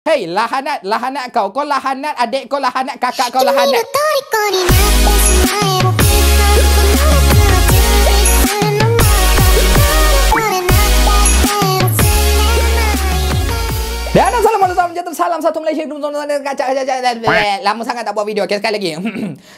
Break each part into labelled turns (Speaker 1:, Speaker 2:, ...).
Speaker 1: Hei, lahanat, lahanat kau. Kau lahanat adik kau, lahanat kakak kau, lahanat. Dan assalamualaikum, salam satu Malaysia. Lama sangat tak buat video. Okay, sekali lagi.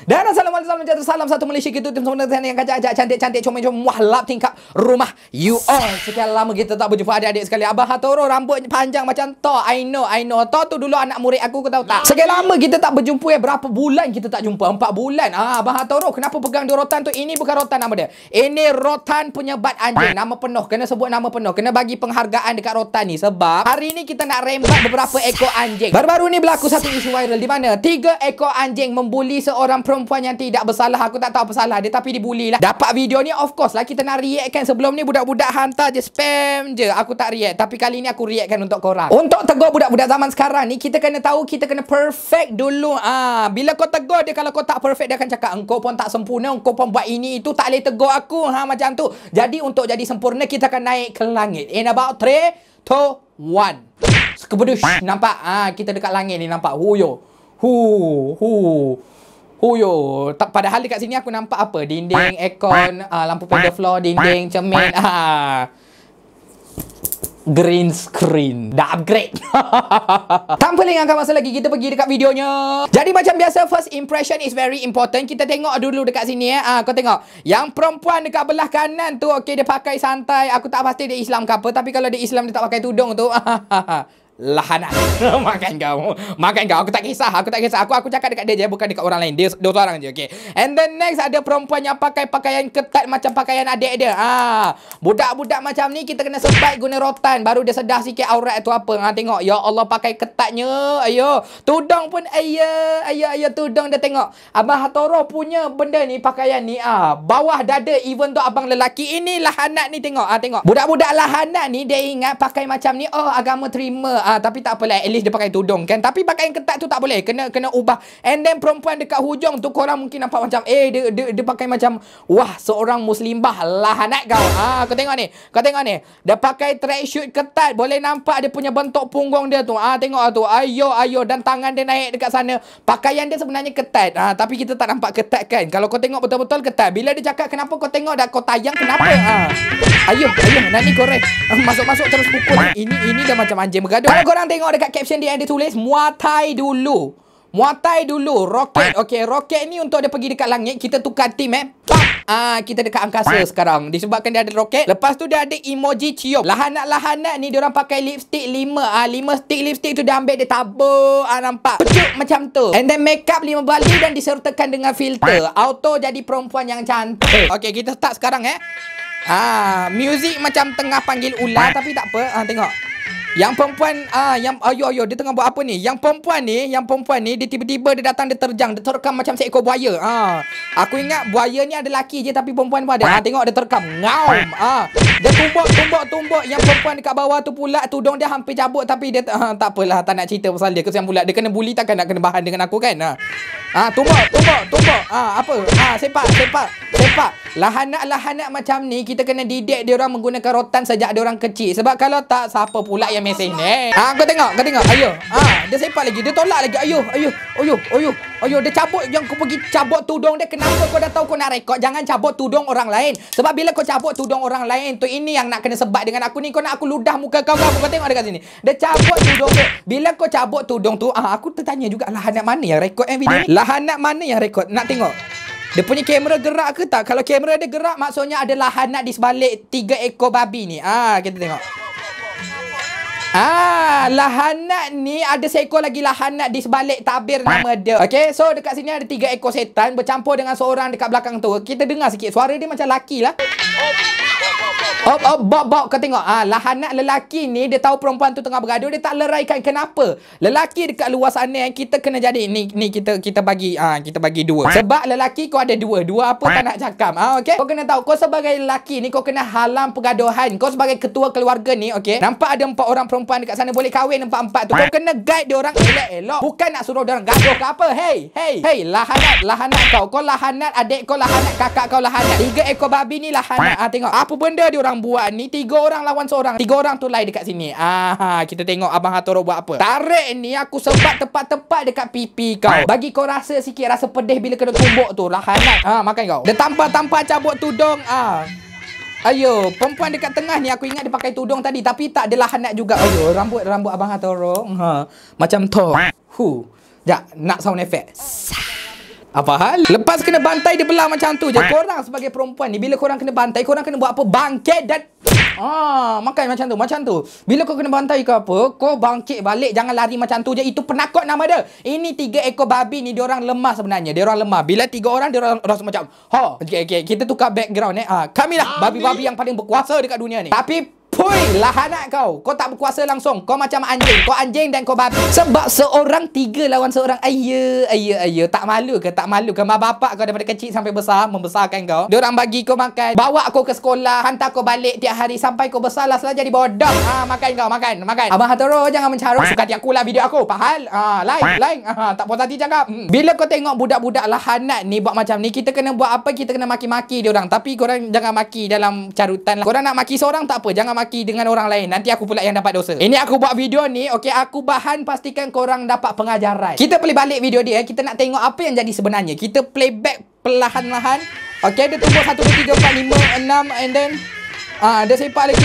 Speaker 1: Dan assalamualaikum, salam satu Malaysia. Kita yang kacak-kacak, cantik-cantik, comel-comel, muhlap tingkap rumah you all. Sekian lama kita tak berjumpa adik-adik sekali. Abah Hatoro rambutnya panjang macam to. I know. To tu dulu anak murid aku tahu tak? Sekian lama kita tak berjumpa ya. Berapa bulan kita tak jumpa? 4 bulan. Abah Hatoro kenapa pegang dua rotan tu? Ini bukan rotan nama dia. Ini rotan penyebat anjing. Nama penuh. Kena sebut nama penuh. Kena bagi penghargaan dekat rotan ni. Sebab hari ni kita nak rembat beberapa ekor anjing. Baru-baru ni berlaku satu isu viral di mana 3 ekor anjing membuli seorang perempuan yang tidak bersalah. Aku tak tahu apa salah dia, tapi dibuli lah. Dapat video ni, of course lah kita nak react kan. Sebelum ni budak-budak hantar je, spam je. Aku tak react, tapi kali ni aku react kan untuk korang. Untuk tegur budak-budak zaman sekarang ni, kita kena tahu, kita kena perfect dulu. Bila kau tegur dia, kalau kau tak perfect, dia akan cakap engkau pun tak sempurna, engkau pun buat ini itu, tak boleh tegur aku. Macam tu. Jadi untuk jadi sempurna, kita akan naik ke langit. In about 3, 2, 1. Kebedush, nampak? Kita dekat langit ni, nampak? Huyo. Huyo. Padahal dekat sini aku nampak apa? Dinding, aircon, lampu pedal floor, dinding, cermin. Green screen. Dah upgrade. Tanpa lengahkan masa lagi, kita pergi dekat videonya. Jadi macam biasa, first impression is very important. Kita tengok dulu dekat sini kau tengok. Yang perempuan dekat belah kanan tu, okey, dia pakai santai. Aku tak pasti dia Islam ke apa, tapi kalau dia Islam dia tak pakai tudung tu. Lahanat. Makan kau. Aku tak kisah. Aku cakap dekat dia je, bukan dekat orang lain. Dia dua orang je, okey. And then next ada perempuan yang pakai pakaian ketat macam pakaian adik dia. Budak-budak macam ni kita kena sebat guna rotan baru dia sedar sikit aurat tu apa. Tengok, ya Allah, pakai ketatnya. Ayo, tudung pun ayo tudung dia. Tengok Abang Hatoro punya benda ni, pakaian ni bawah dada, even tu abang lelaki. Ini lahanat ni, tengok. Budak-budak lahanat ni dia ingat pakai macam ni, agama terima. Tapi tak apalah, at least dia pakai tudung kan. Tapi pakaian ketat tu tak boleh, kena ubah. And then perempuan dekat hujung tu, korang mungkin nampak macam dia pakai macam wah, seorang muslimah. Lahanat kau. Kau tengok ni. Dia pakai tracksuit ketat, boleh nampak dia punya bentuk punggung dia tu. Tengok tu. Ayo, dan tangan dia naik dekat sana. Pakaian dia sebenarnya ketat. Tapi kita tak nampak ketat kan. Kalau kau tengok betul-betul ketat. Bila dia cakap kenapa kau tengok dah kau tayang, kenapa? Ayo, nak ni korek. Masuk terus pukul. Ini dah macam anjing bergaduh. Kalau korang tengok dekat caption dia yang dia tulis, muatai dulu roket. Okey, roket ni untuk dia pergi dekat langit. Kita tukar team kita dekat angkasa sekarang. Disebabkan dia ada roket. Lepas tu dia ada emoji cium. Lahanat ni diorang pakai lipstick 5 stick lipstick tu dia ambil, dia tabur. Nampak pecut macam tu. And then makeup 5 bali dan disertakan dengan filter. Auto jadi perempuan yang cantik. Okey, kita start sekarang music macam tengah panggil ular, tapi tak apa. Tengok. Yang perempuan ayo dia tengah buat apa ni? Yang perempuan ni dia tiba-tiba dia datang, dia terjang, dia terekam macam seekor buaya. Aku ingat buaya ni ada lelaki je, tapi perempuan pun ada. Tengok dia terekam. Ngaum. Dia tumbuk. Yang perempuan dekat bawah tu pula tudung dia hampir cabut, tapi dia tak apalah, tak nak cerita pasal dia. Kesian pula dia kena bully, takkan nak kena bahan dengan aku kan. Tumbuk. Apa? Sepak. Lahanat macam ni kita kena didik dia orang menggunakan rotan sejak dia orang kecil. Sebab kalau tak, siapa pula yang mesej ni? Kau tengok. Ayo. Dia sepak lagi. Dia tolak lagi. Ayo. Dia cabut. Yang kau pergi cabut tudung dia. Kenapa kau dah tahu kau nak rekod? Jangan cabut tudung orang lain. Sebab bila kau cabut tudung orang lain tu, ini yang nak kena sebat dengan aku ni. Kau nak aku ludah muka kau. Kau tengok dekat sini. Dia cabut tudung dia. Bila kau cabut tudung tu, aku tertanya juga, lahanat mana yang rekod video ni? Lahanat mana yang rekod? Nak tengok dia punya kamera gerak ke tak? Kalau kamera dia gerak, maksudnya ada lahanat di sebalik 3 ekor babi ni. Kita tengok. Lahanat ni ada seekor lagi lahanat di sebalik tabir nama dia. Okay, so dekat sini ada 3 ekor setan bercampur dengan seorang dekat belakang tu. Kita dengar sikit, suara dia macam laki lah. Bok. Kau tengok. Lahanat lelaki ni, dia tahu perempuan tu tengah bergaduh, dia tak leraikan. Kenapa? Lelaki dekat luar sana yang kita kena jadi ni kita bagi dua. Sebab lelaki kau ada dua apa tak nak cakap. Okay, kau kena tahu, kau sebagai lelaki ni kau kena halang pergaduhan. Kau sebagai ketua keluarga ni, okay, nampak ada 4 orang perempuan perempuan dekat sana boleh kahwin empat-empat tu. Kau kena guide dia orang elok-elok. Bukan nak suruh dia orang gaduh ke apa. Hey, lahanat kau. Kau lahanat adik kau, lahanat kakak kau, lahanat. 3 ekor babi ni lahanat. Tengok apa benda dia orang buat ni. 3 orang lawan seorang. 3 orang tu lain dekat sini. Kita tengok Abang Hatoro buat apa. Tarik ni aku sebat tepat-tepat dekat pipi kau. Bagi kau rasa sikit rasa pedih bila kena tumbuk tu. Lahanat. Makan kau. Dia tampar-tampar cabut tudung. Ayo, perempuan dekat tengah ni aku ingat dia pakai tudung tadi tapi tak ada lahanat juga. Ayo, rambut Abang Hatoro. Macam tu. Jap, nak sound effect. Apa hal? Lepas kena bantai dia belah macam tu je. Korang sebagai perempuan ni bila korang kena bantai, korang kena buat apa? Bangkit dan makan macam tu. Bila kau kena bantai ke apa, kau bangkit balik, jangan lari macam tu je. Itu penakut nama dia. Ini 3 ekor babi ni dia orang lemah sebenarnya. Dia orang lemah. Bila 3 orang dia orang rasa macam, okay, kita tukar background kamilah babi-babi yang paling berkuasa dekat dunia ni. Tapi pui, lahanat kau. Kau tak berkuasa langsung. Kau macam anjing. Kau anjing dan kau babi. Sebab seorang 3 lawan seorang. Ayah. Tak malu ke? Tak malu ke? Mak bapak kau daripada kecil sampai besar membesarkan kau. Diorang bagi kau makan, bawa kau ke sekolah, hantar kau balik tiap hari sampai kau besar lah jadi bodoh. Makan kau, makan. Abang Hatoro jangan mencarut. Suka hati aku lah video aku. Fahal? Like. Tak puas hati cakap. Bila kau tengok budak-budak lahanat ni buat macam ni, kita kena buat apa? Kita kena maki-maki diorang. Tapi korang jangan maki dalam carutan. Korang nak maki seorang tak apa. Jangan maki dengan orang lain. Nanti aku pula yang dapat dosa. Ini aku buat video ni, okey, aku bahan pastikan korang dapat pengajaran. Kita play balik video dia. Kita nak tengok apa yang jadi sebenarnya. Kita play back perlahan-lahan. Okey, dia tunggu 1, 2, 3, 4, 5, 6 and then dia sepak lagi.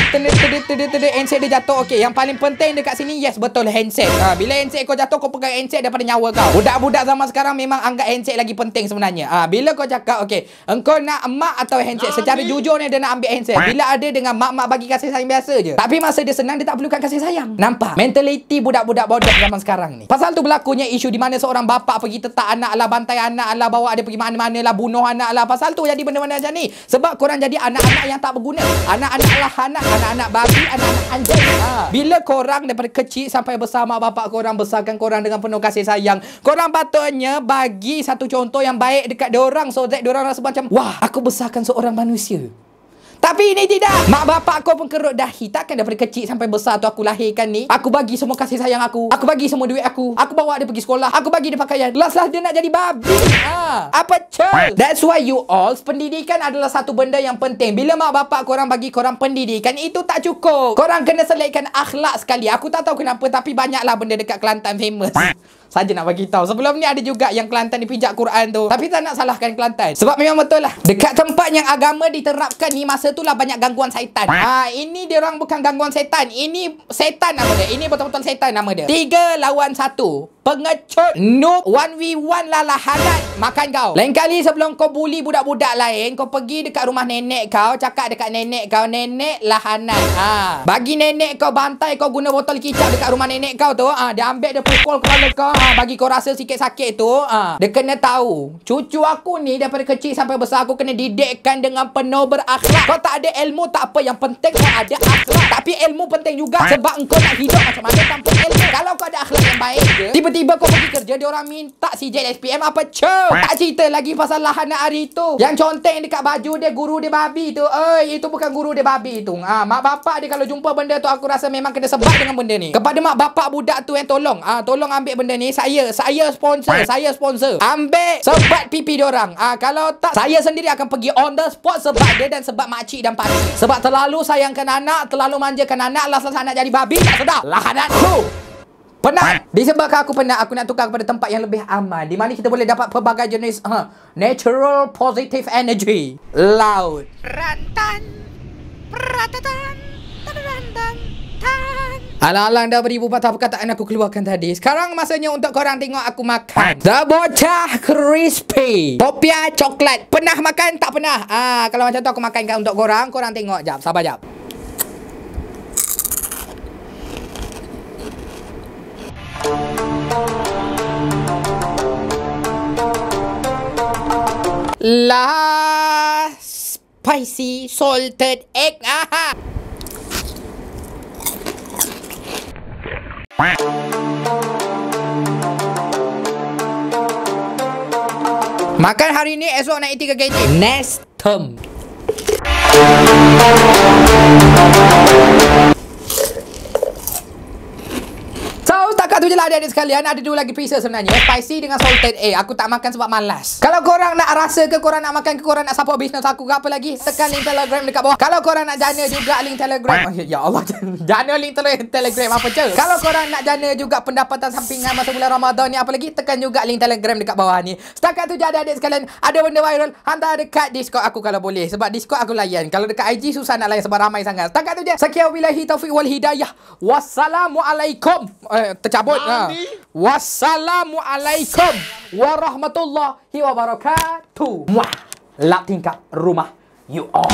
Speaker 1: Handset dia jatuh. Okey, yang paling penting dekat sini, yes, betul handset. Bila handset kau jatuh, kau pegang handset daripada nyawa kau. Budak-budak zaman sekarang memang anggap handset lagi penting sebenarnya. Bila kau cakap, okey, engkau nak mak atau handset, secara jujur ni dia nak ambil handset. Bila ada dengan mak bagi kasih sayang biasa je. Tapi masa dia senang, dia tak perlukan kasih sayang. Nampak? Mentaliti budak-budak bodoh zaman sekarang ni. Pasal tu berlakunya isu di mana seorang bapa pergi tetak anak lah, bantai anak lah, bawa dia pergi mana-mana lah, bunuh anak lah. Pasal tu jadi benda-benda macam ni. Sebab korang jadi anak-anak yang tak berguna. Anak-anak lahanat, anak-anak babi, anak-anak anjing. Bila korang daripada kecil sampai besar, mak bapak korang besarkan korang dengan penuh kasih sayang, korang patutnya bagi satu contoh yang baik dekat diorang, so that diorang rasa macam, wah, aku besarkan seorang manusia. Tapi ini tidak. Mak bapak kau pun kerut dahi. Takkan daripada kecil sampai besar tu aku lahirkan ni, aku bagi semua kasih sayang aku bagi semua duit aku bawa dia pergi sekolah, aku bagi dia pakaian. Last dia nak jadi babi. Apa cel? That's why you all, pendidikan adalah satu benda yang penting. Bila mak bapak korang bagi korang pendidikan, itu tak cukup. Korang kena selitkan akhlak sekali. Aku tak tahu kenapa, tapi banyaklah benda dekat Kelantan famous. Saja nak bagi tahu. Sebelum ni ada juga yang Kelantan dipijak Quran tu. Tapi tak nak salahkan Kelantan. Sebab memang betul lah. Dekat tempat yang agama diterapkan ni, masa tu lah banyak gangguan syaitan. Ini dia orang bukan gangguan syaitan. Ini setan nama dia. Ini betul-betul setan nama dia. 3 lawan 1. Pengecut. Noob. 1v1 lah lahanat. Makan kau. Lain kali sebelum kau bully budak-budak lain, kau pergi dekat rumah nenek kau, cakap dekat nenek kau, nenek lahanat. Bagi nenek kau bantai, kau guna botol kicap dekat rumah nenek kau tu. Dia ambil, dia pukul kepala kau. Bagi kau rasa sikit sakit tu. Dia kena tahu, cucu aku ni daripada kecil sampai besar, aku kena didikkan dengan penuh berakhlak. Kau tak ada ilmu tak apa, yang penting kau ada akhlak. Tapi ilmu penting juga, sebab engkau nak hidup macam mana tanpa ilmu. Kalau kau ada akhlak yang baik je, tiba-tiba kau pergi kerja, dia orang minta CJ SPM apa cow. Tak cerita lagi pasal lahanat hari tu. Yang conteng dekat baju dia, guru dia babi tu. Itu bukan guru dia babi tu. Mak bapak dia kalau jumpa benda tu, aku rasa memang kena sebat dengan benda ni. Kepada mak bapak budak tu yang tolong ambil benda ni. Saya sponsor. Ambil, sebat pipi diorang. Kalau tak, saya sendiri akan pergi on the spot sebat dia dan sebat makcik dan pakcik. Sebab terlalu sayangkan anak, terlalu manjakan anak, last anak jadi babi. Tak sedap. Lahanat tu. Penat. Disebabkan aku penat, aku nak tukar kepada tempat yang lebih aman, di mana kita boleh dapat pelbagai jenis natural positive energy. Laut. Rantan. Ratatan. Rantan. Alang-alang dah beribu patah perkataan aku keluarkan tadi. Sekarang masanya untuk korang tengok aku makan. The bocah crispy popia coklat. Pernah makan? Tak pernah? Kalau macam tu aku makankan untuk korang. Korang tengok jap. Sabar jap. Spicy salted egg. Makan hari ni, esok naik 3 kg. Nestum. Setakat tu je lah adik-adik sekalian. Ada dua lagi pizza sebenarnya, spicy dengan salted egg. Aku tak makan sebab malas. Kalau korang nak rasa ke, korang nak makan ke, korang nak support bisnes aku ke apa lagi, tekan link Telegram dekat bawah. Kalau korang nak jana juga link Telegram. Ya Allah, jana link Telegram apa je. Kalau korang nak jana juga pendapatan sampingan masa bulan Ramadan ni apa lagi, tekan juga link Telegram dekat bawah ni. Setakat tu je adik-adik sekalian. Ada benda viral, hantar dekat Discord aku kalau boleh. Sebab Discord aku layan. Kalau dekat IG susah nak layan sebab ramai sangat. Setakat tu je. Sekian wabillahi taufiq wal hidayah. Wassalamualaikum. Tercabut. Wassalamualaikum warahmatullahi wabarakatuh. Muah. Lap tingkap rumah you all.